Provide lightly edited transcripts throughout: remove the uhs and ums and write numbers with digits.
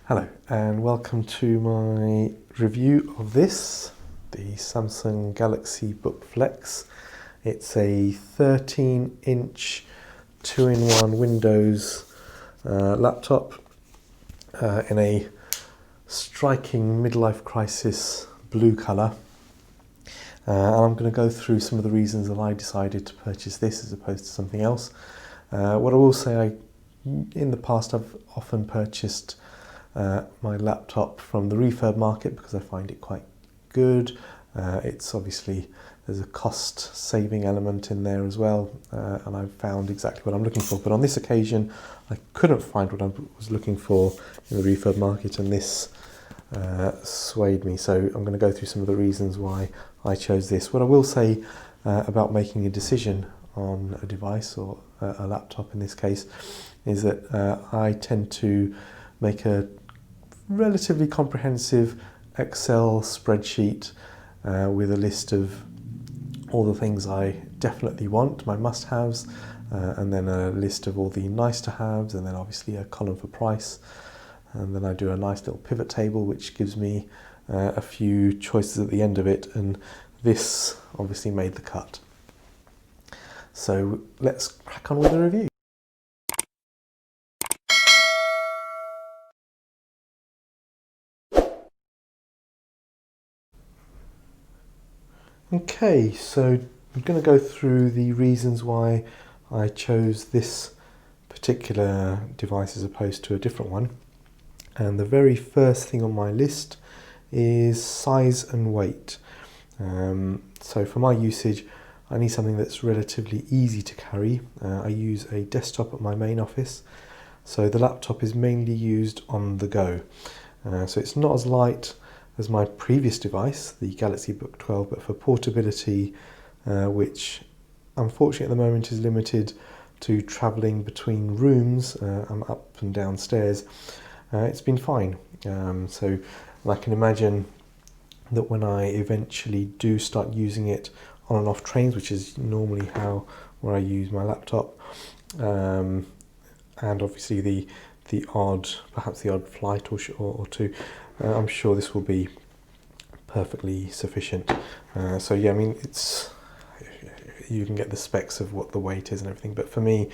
Hello and welcome to my review of this, the Samsung Galaxy Book Flex. It's a 13-inch 2-in-1 Windows laptop in a striking midlife crisis blue colour. And I'm going to go through some of the reasons that I decided to purchase this as opposed to something else. What I will say, in the past I've often purchased my laptop from the refurb market because I find it quite good. It's obviously, there's a cost saving element in there as well, and I've found exactly what I'm looking for. But on this occasion I couldn't find what I was looking for in the refurb market, and this swayed me. So I'm going to go through some of the reasons why I chose this. What I will say about making a decision on a device, or a laptop in this case, is that I tend to make a relatively comprehensive Excel spreadsheet with a list of all the things I definitely want, my must-haves, and then a list of all the nice-to-haves, and then obviously a column for price. And then I do a nice little pivot table which gives me a few choices at the end of it, and this obviously made the cut. So let's crack on with the review. Okay, so I'm going to go through the reasons why I chose this particular device as opposed to a different one. And the very first thing on my list is size and weight. So for my usage, I need something that's relatively easy to carry. I use a desktop at my main office, so the laptop is mainly used on the go. So it's not as light as my previous device, the Galaxy Book 12, but for portability, which unfortunately at the moment is limited to travelling between rooms, I'm up and downstairs, it's been fine. So I can imagine that when I eventually do start using it on and off trains, which is normally where I use my laptop, and obviously perhaps the odd flight or two, I'm sure this will be perfectly sufficient. So yeah, I mean, you can get the specs of what the weight is and everything, but for me,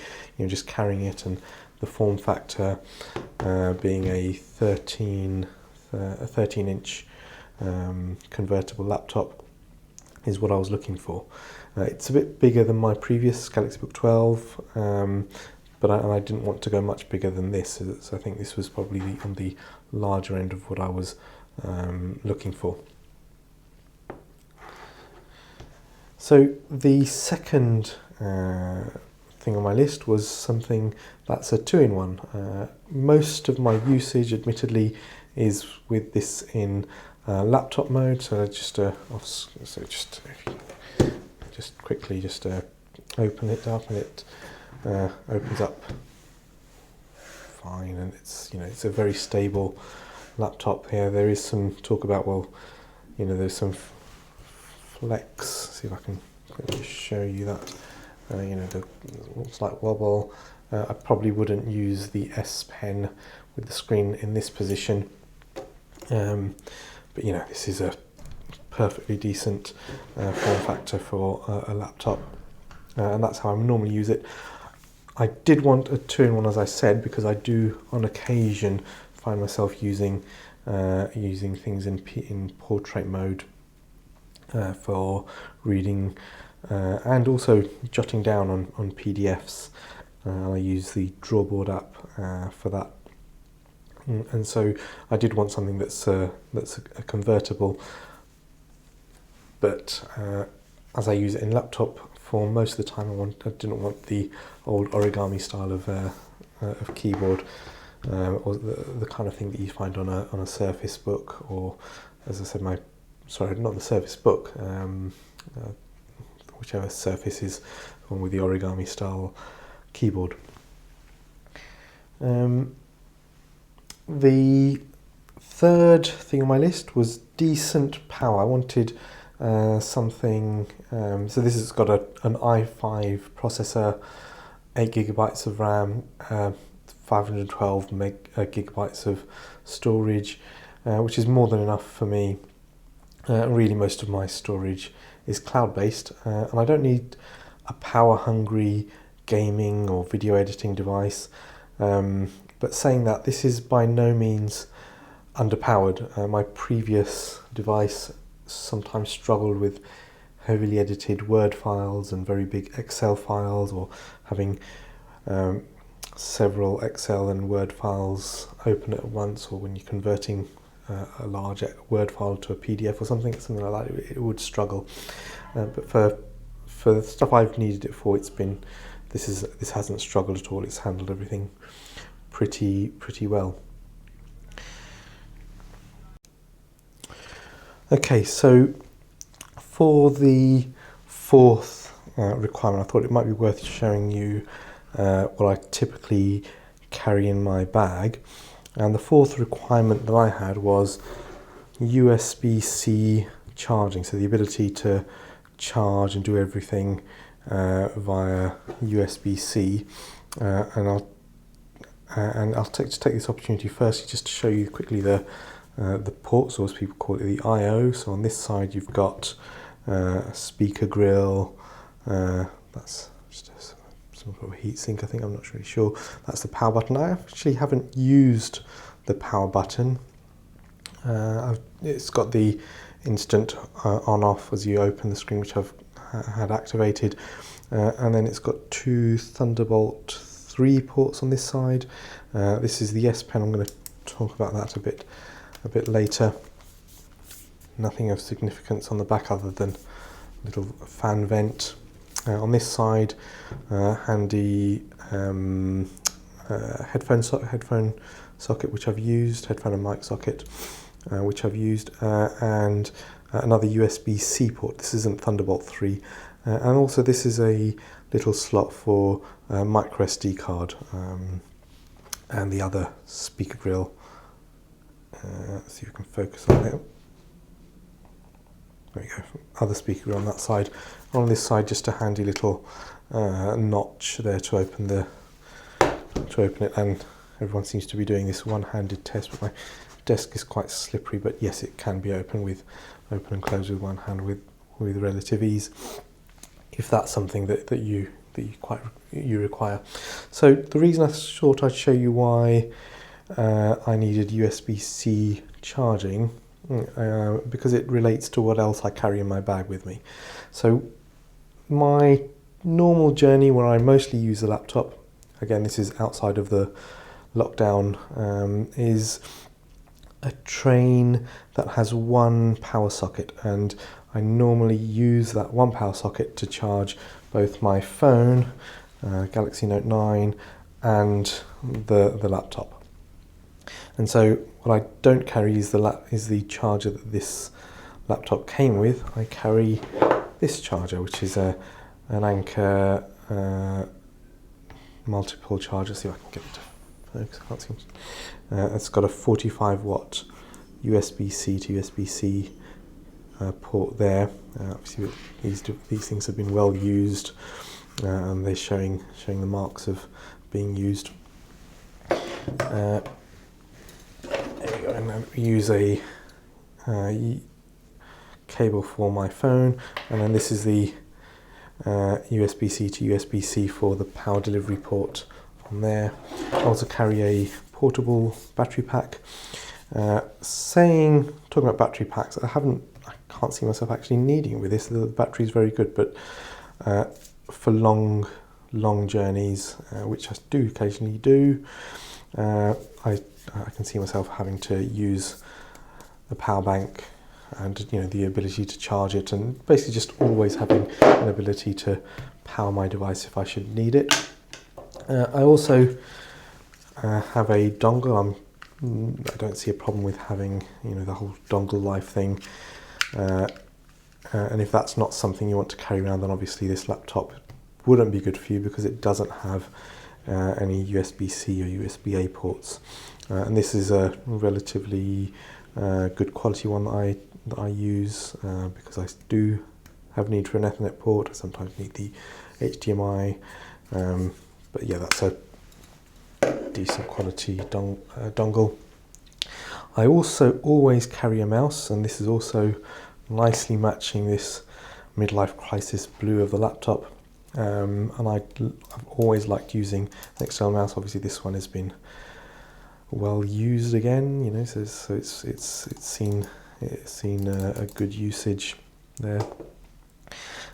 just carrying it and the form factor, being a 13-inch convertible laptop is what I was looking for. It's a bit bigger than my previous Galaxy Book 12, but I didn't want to go much bigger than this, so I think this was probably on the larger end of what I was looking for. So the second thing on my list was something that's a 2-in-1. Most of my usage, admittedly, is with this in laptop mode. So just quickly open it up, and it opens up fine, and it's a very stable laptop here. There is some talk about, there's some flex. See if I can quickly show you that. The slight wobble. I probably wouldn't use the S Pen with the screen in this position, but this is a perfectly decent form factor for a laptop, and that's how I normally use it. I did want a 2-in-1, as I said, because I do on occasion find myself using things in portrait mode for reading and also jotting down on PDFs. I use the Drawboard app for that, and so I did want something that's a convertible, but as I use it in laptop for most of the time, I didn't want the old origami style of keyboard, or the kind of thing that you find on a Surface Book, or, as I said, not the Surface Book, whichever Surface is the one with the origami style keyboard. The third thing on my list was decent power. I wanted something, so this has got an i5 processor, 8 GB of RAM, 512 gigabytes of storage, which is more than enough for me. Really, most of my storage is cloud-based, and I don't need a power-hungry gaming or video editing device. But saying that, this is by no means underpowered. My previous device sometimes struggled with heavily edited Word files and very big Excel files, or having several Excel and Word files open at once, or when you're converting a large Word file to a PDF or something like that, it would struggle. But for the stuff I've needed it for, this hasn't struggled at all. It's handled everything pretty well. Okay, so for the fourth requirement, I thought it might be worth showing you what I typically carry in my bag. And the fourth requirement that I had was USB-C charging, so the ability to charge and do everything via USB-C. And I'll take this opportunity firstly just to show you quickly the ports, or as people call it, the I/O. So on this side you've got a speaker grill, that's just some sort of heat sink, I think, I'm not really sure. That's the power button. I actually haven't used the power button. It's got the instant on-off as you open the screen, which I've had activated, and then it's got two Thunderbolt 3 ports on this side. This is the S Pen. I'm going to talk about that a bit later. Nothing of significance on the back other than a little fan vent. On this side, handy headphone socket, which I've used, headphone and mic socket, which I've used, and another USB-C port. This isn't Thunderbolt 3, and also this is a little slot for micro SD card, and the other speaker grill. Let's see if we can focus on it. There we go. Other speaker grill on that side. On this side, just a handy little notch there to open it. And everyone seems to be doing this one-handed test, but my desk is quite slippery. But yes, it can be open and closed with one hand with relative ease, if that's something that you require. So the reason I thought I'd show you why I needed USB-C charging, because it relates to what else I carry in my bag with me. So my normal journey, where I mostly use the laptop, again this is outside of the lockdown, is a train that has one power socket, and I normally use that one power socket to charge both my phone, Galaxy Note 9, and the laptop. And so what I don't carry is the charger that this laptop came with. I carry this charger, which is an Anker multiple charger. See if I can get it to focus. I can't see. It's got a 45 watt USB-C to USB-C port there. Obviously these things have been well used, and they're showing the marks of being used. There we go. And I use a cable for my phone, and then this is the USB-C to USB-C for the power delivery port on there. I also carry a portable battery pack. Talking about battery packs, I can't see myself actually needing it with this. The battery is very good, but for long journeys, which I do occasionally do, I can see myself having to use a power bank and the ability to charge it, and basically just always having an ability to power my device if I should need it. I also have a dongle. I don't see a problem with having the whole dongle life thing, and if that's not something you want to carry around, then obviously this laptop wouldn't be good for you, because it doesn't have any USB-C or USB-A ports, and this is a relatively good quality one that I use, because I do have need for an Ethernet port. I sometimes need the HDMI, but yeah, that's a decent quality dongle. I also always carry a mouse, and this is also nicely matching this Midlife Crisis blue of the laptop. And I've always liked using an external mouse. Obviously this one has been well used again, you know, so it's seen a good usage there.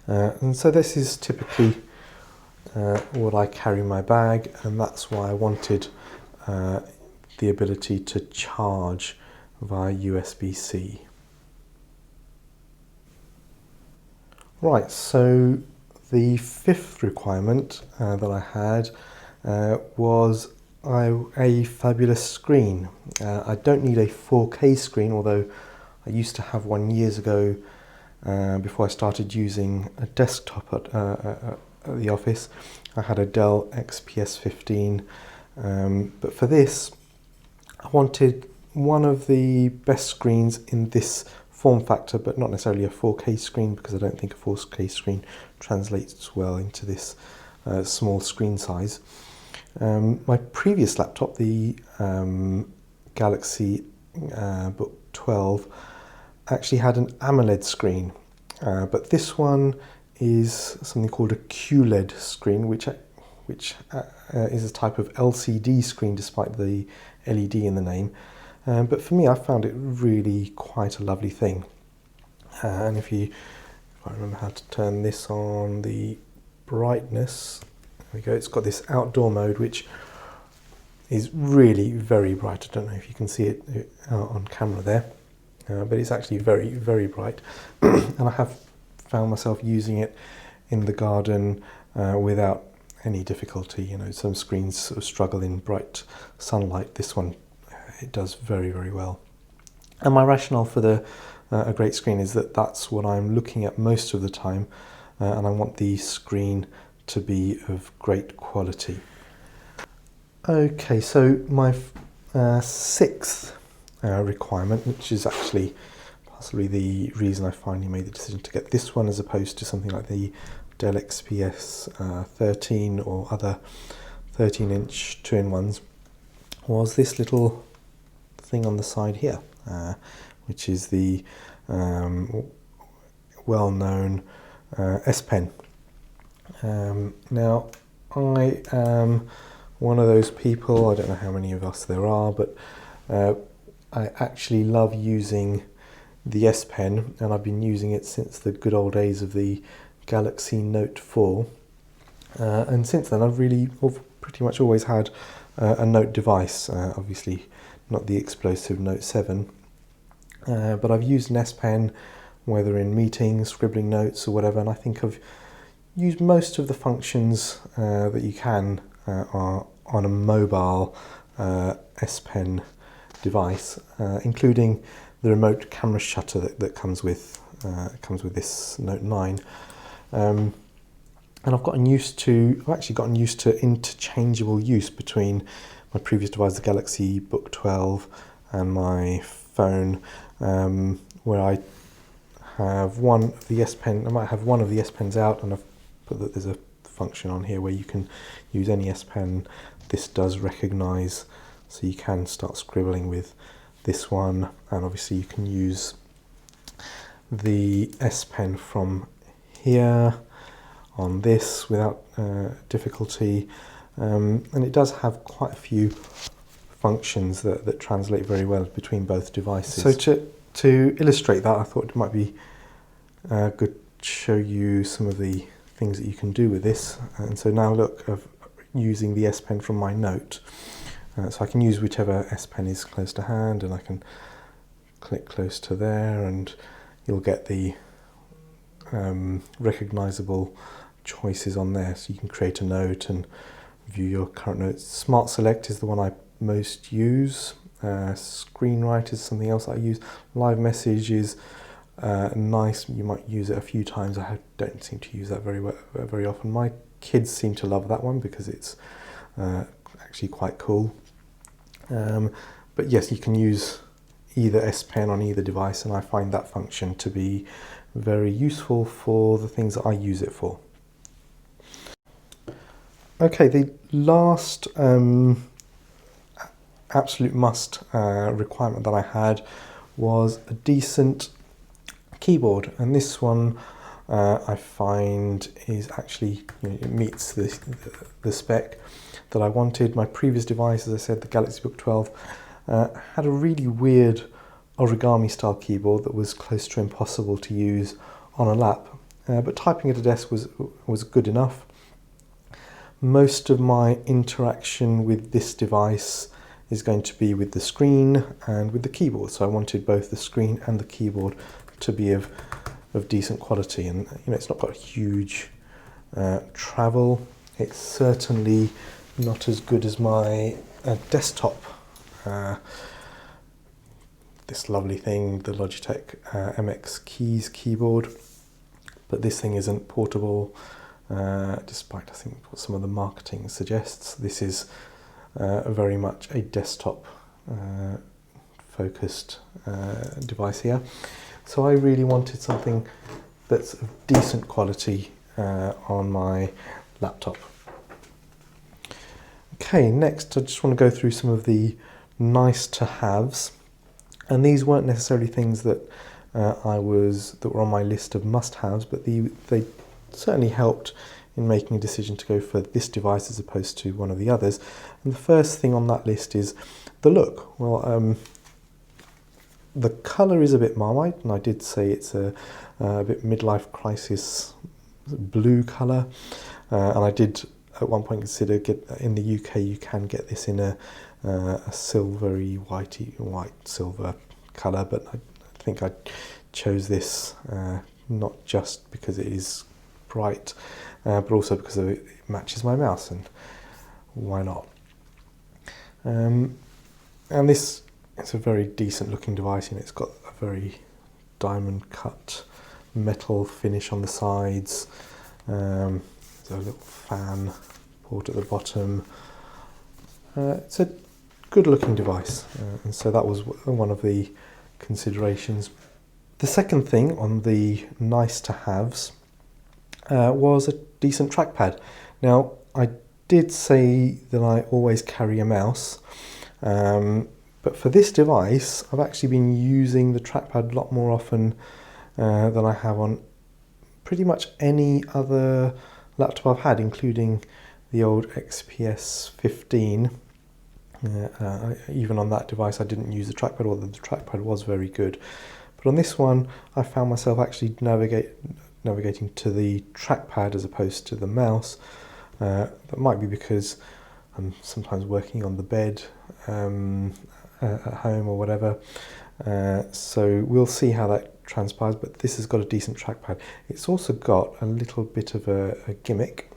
And so this is typically what I carry in my bag, and that's why I wanted the ability to charge via USB-C. Right, so the fifth requirement that I had was a fabulous screen. I don't need a 4K screen, although I used to have one years ago before I started using a desktop at the office. I had a Dell XPS 15, but for this I wanted one of the best screens in this form factor, but not necessarily a 4K screen, because I don't think a 4K screen translates well into this small screen size. My previous laptop, the Galaxy Book 12, actually had an AMOLED screen, but this one is something called a QLED screen, which is a type of LCD screen despite the LED in the name. But for me, I found it really quite a lovely thing. And if I remember how to turn this on, the brightness, there we go, it's got this outdoor mode which is really very bright. I don't know if you can see it on camera there, but it's actually very, very bright. And I have found myself using it in the garden without any difficulty. You know, some screens sort of struggle in bright sunlight. This one, it does very, very well. And my rationale for a great screen is that that's what I'm looking at most of the time, and I want the screen to be of great quality. Okay, so my sixth requirement, which is actually possibly the reason I finally made the decision to get this one as opposed to something like the Dell XPS 13 or other 13-inch 2-in-1s, was this little thing on the side here, which is the well-known S Pen. Now, I am one of those people, I don't know how many of us there are, but I actually love using the S Pen, and I've been using it since the good old days of the Galaxy Note 4. And since then I've pretty much always had a Note device, obviously not the explosive Note 7, but I've used an S Pen whether in meetings, scribbling notes or whatever, and I think I've used most of the functions that you can on a mobile S Pen device, including the remote camera shutter that comes with this Note 9. And I've actually gotten used to interchangeable use between my previous device, the Galaxy Book 12, and my phone, where I have one of the S Pen. I might have one of the S Pens out, and I've put that there's a function on here where you can use any S Pen. This does recognise, so you can start scribbling with this one, and obviously you can use the S Pen from here on this without difficulty, and it does have quite a few functions that translate very well between both devices. So to illustrate that, I thought it might be good to show you some of the things that you can do with this. And so now look, of using the S Pen from my Note, so I can use whichever S Pen is close to hand, and I can click close to there, and you'll get the recognisable choices on there, so you can create a note and view your current notes. Smart Select is the one I most use. Screenwrite is something else I use. Live Message is nice, you might use it a few times. I don't seem to use that very often. My kids seem to love that one because it's actually quite cool. But yes, you can use either S Pen on either device, and I find that function to be very useful for the things that I use it for. Okay, the last absolute must requirement that I had was a decent keyboard, and this one I find is actually, it meets the spec that I wanted. My previous device, as I said, the Galaxy Book 12, had a really weird origami style keyboard that was close to impossible to use on a lap, but typing at a desk was good enough. Most of my interaction with this device is going to be with the screen and with the keyboard, so I wanted both the screen and the keyboard to be of decent quality. And it's not got huge travel. It's certainly not as good as my desktop, this lovely thing, the Logitech MX Keys keyboard, but this thing isn't portable, despite I think what some of the marketing suggests. This is very much a desktop focused device here. So I really wanted something that's of decent quality on my laptop. Okay, next I just want to go through some of the nice to haves, and these weren't necessarily things that that were on my list of must haves, but they certainly helped in making a decision to go for this device as opposed to one of the others. And the first thing on that list is the look. Well, the colour is a bit Marmite, and I did say it's a bit midlife crisis blue colour, and I did at one point consider in the UK you can get this in a silvery white silver colour, but I think I chose this not just because it is bright, but also because it matches my mouse, and why not? And this, it's a very decent looking device, and it's got a very diamond cut metal finish on the sides. There's a little fan port at the bottom. It's a good looking device, and so that was one of the considerations. The second thing on the nice to haves was a decent trackpad. Now, I did say that I always carry a mouse, but for this device I've actually been using the trackpad a lot more often than I have on pretty much any other laptop I've had, including the old XPS 15. Even on that device I didn't use the trackpad, although the trackpad was very good. But on this one I found myself actually navigating to the trackpad as opposed to the mouse. That might be because I'm sometimes working on the bed at home or whatever. So we'll see how that transpires, but this has got a decent trackpad. It's also got a little bit of a gimmick,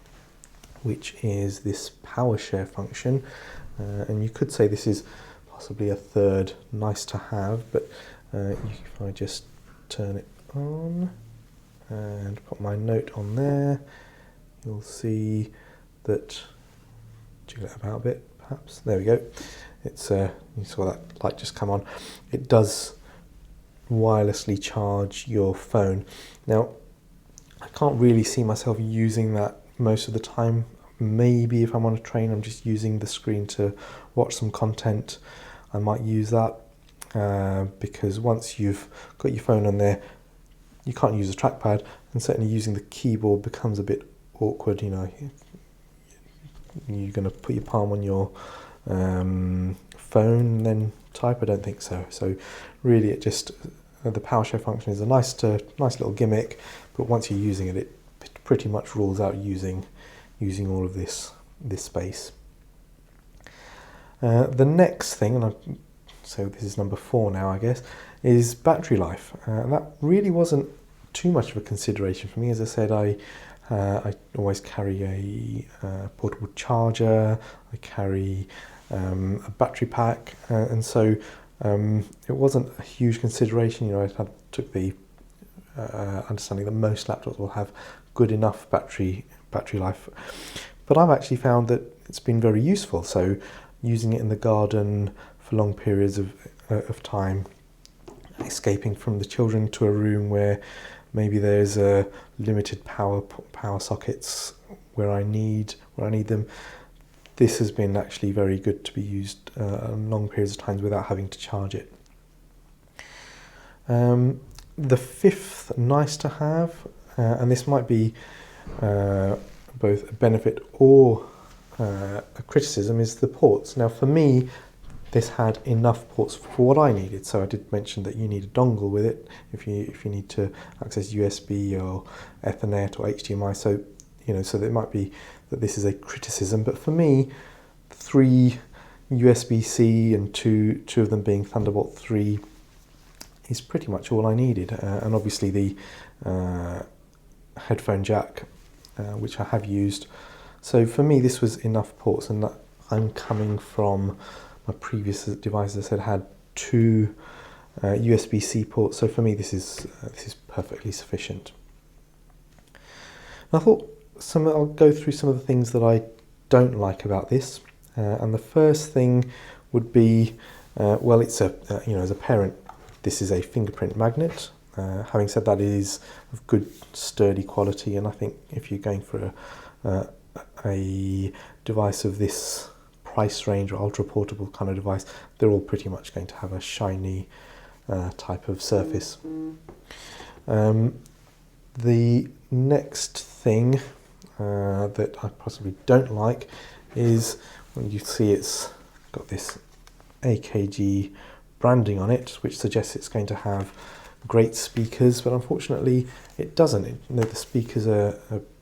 which is this Powershare function. And you could say this is possibly a third nice to have, but if I just turn it on and put my note on there, you'll see that, jiggle it about a bit perhaps, there we go. It's you saw that light just come on. It does wirelessly charge your phone. Now, I can't really see myself using that most of the time. Maybe if I'm on a train, I'm just using the screen to watch some content, I might use that, because once you've got your phone on there, you can't use a trackpad, and certainly using the keyboard becomes a bit awkward. You're going to put your palm on your phone and then type? I don't think so. So really, it just the Powershare function is a nice little gimmick, but once you're using it, it pretty much rules out using all of this space. The next thing, so this is number 4 now, I guess, is battery life. That really wasn't too much of a consideration for me. As I said, I always carry a portable charger, I carry a battery pack, and so it wasn't a huge consideration. I took the understanding that most laptops will have good enough battery life, but I've actually found that it's been very useful. So using it in the garden for long periods of time, escaping from the children to a room where maybe there's a limited power sockets where I need them. this has been actually very good to be used on long periods of times without having to charge it. The fifth nice to have, and this might be both a benefit or a criticism, is the ports. Now for me, this had enough ports for what I needed. So I did mention that you need a dongle with it if you need to access USB or Ethernet or HDMI. So so it might be that this is a criticism, but for me, 3 USB-C and two of them being Thunderbolt 3 is pretty much all I needed. And obviously the headphone jack, which I have used. So for me, this was enough ports, and that I'm coming from my previous device, as I said, had 2 USB-C ports. So for me, this is perfectly sufficient. And I thought I'll go through some of the things that I don't like about this. And the first thing would be, well, it's as a parent, this is a fingerprint magnet. Having said that, it is of good sturdy quality, and I think if you're going for a device of this price range or ultra portable kind of device, they're all pretty much going to have a shiny type of surface. The next thing that I possibly don't like is when you see it's got this AKG branding on it, which suggests it's going to have great speakers, but unfortunately it doesn't. The speakers are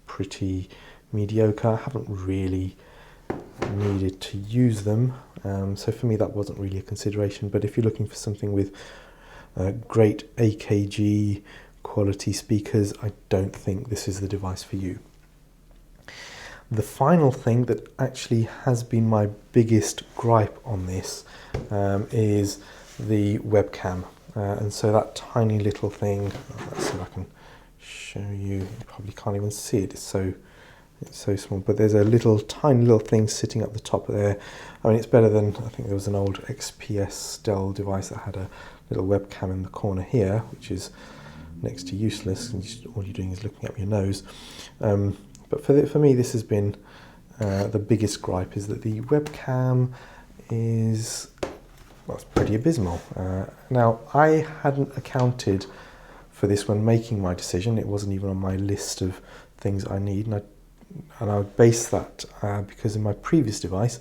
pretty mediocre. I haven't really needed to use them, so for me that wasn't really a consideration. But if you're looking for something with great AKG quality speakers, I don't think this is the device for you. The final thing that actually has been my biggest gripe on this is the webcam. And so that tiny little thing, let's see if I can show you, you probably can't even see it, it's so small, but there's a tiny little thing sitting up the top there. I mean, it's better than, I think there was an old XPS Dell device that had a little webcam in the corner here, which is next to useless, and all you're doing is looking up your nose. But for me, this has been the biggest gripe, is that the webcam is, well, it's pretty abysmal. Now, I hadn't accounted for this when making my decision. It wasn't even on my list of things I need, and I would base that because in my previous device,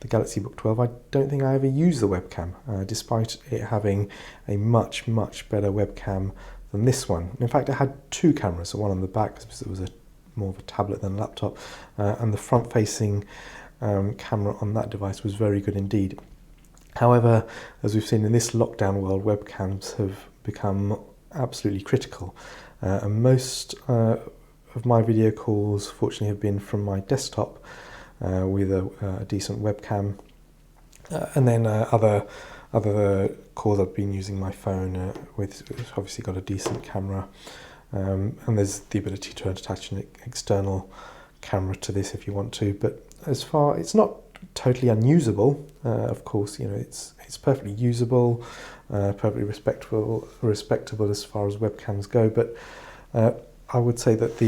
the Galaxy Book 12, I don't think I ever used the webcam, despite it having a much better webcam than this one. In fact, it had 2 cameras, so one on the back because it was more of a tablet than a laptop, and the front-facing camera on that device was very good indeed. However, as we've seen in this lockdown world, webcams have become absolutely critical, and most of my video calls, fortunately, have been from my desktop with a decent webcam, and then other calls I've been using my phone with. It's obviously got a decent camera, and there's the ability to attach an external camera to this if you want to. But it's not totally unusable. Of course, it's perfectly usable, perfectly respectable as far as webcams go. But I would say that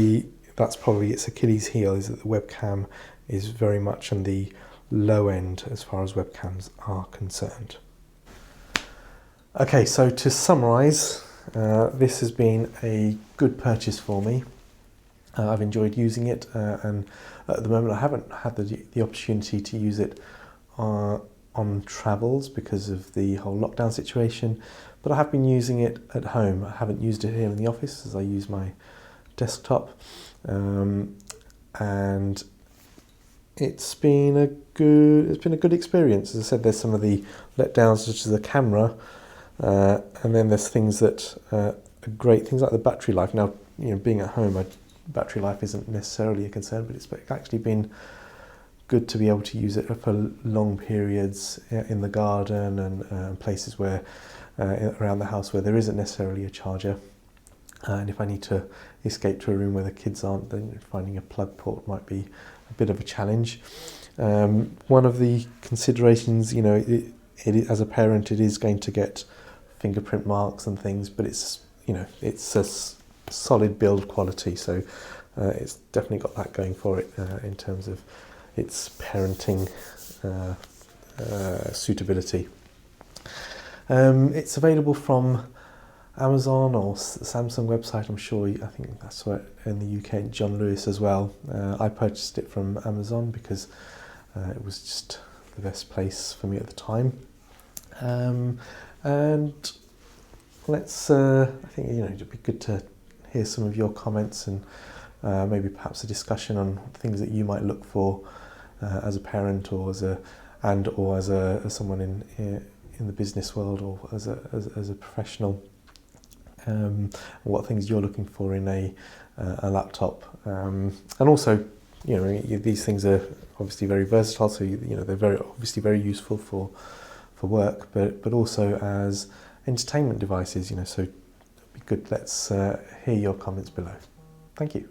that's probably its Achilles heel, is that the webcam is very much on the low end as far as webcams are concerned. Okay, so to summarise, this has been a good purchase for me. I've enjoyed using it, and at the moment I haven't had the opportunity to use it on travels because of the whole lockdown situation, but I have been using it at home. I haven't used it here in the office as I use my desktop, and it's been a good experience. As I said, there's some of the letdowns, such as the camera, and then there's things that are great, things like the battery life. Now, being at home, battery life isn't necessarily a concern, but it's actually been good to be able to use it for long periods in the garden and places where around the house where there isn't necessarily a charger. And if I need to escape to a room where the kids aren't, then finding a plug port might be a bit of a challenge. One of the considerations, as a parent, it is going to get fingerprint marks and things, but it's a solid build quality, so it's definitely got that going for it in terms of its parenting suitability. It's available from Amazon or Samsung website. I'm sure, I think that's where in the UK, John Lewis as well. I purchased it from Amazon because it was just the best place for me at the time. And let's, I think, it'd be good to hear some of your comments and maybe perhaps a discussion on things that you might look for as a parent or as someone in the business world or as a professional. What things you're looking for in a laptop, and also, these things are obviously very versatile. So they're very useful for work, but also as entertainment devices. So it'd be good. Let's hear your comments below. Thank you.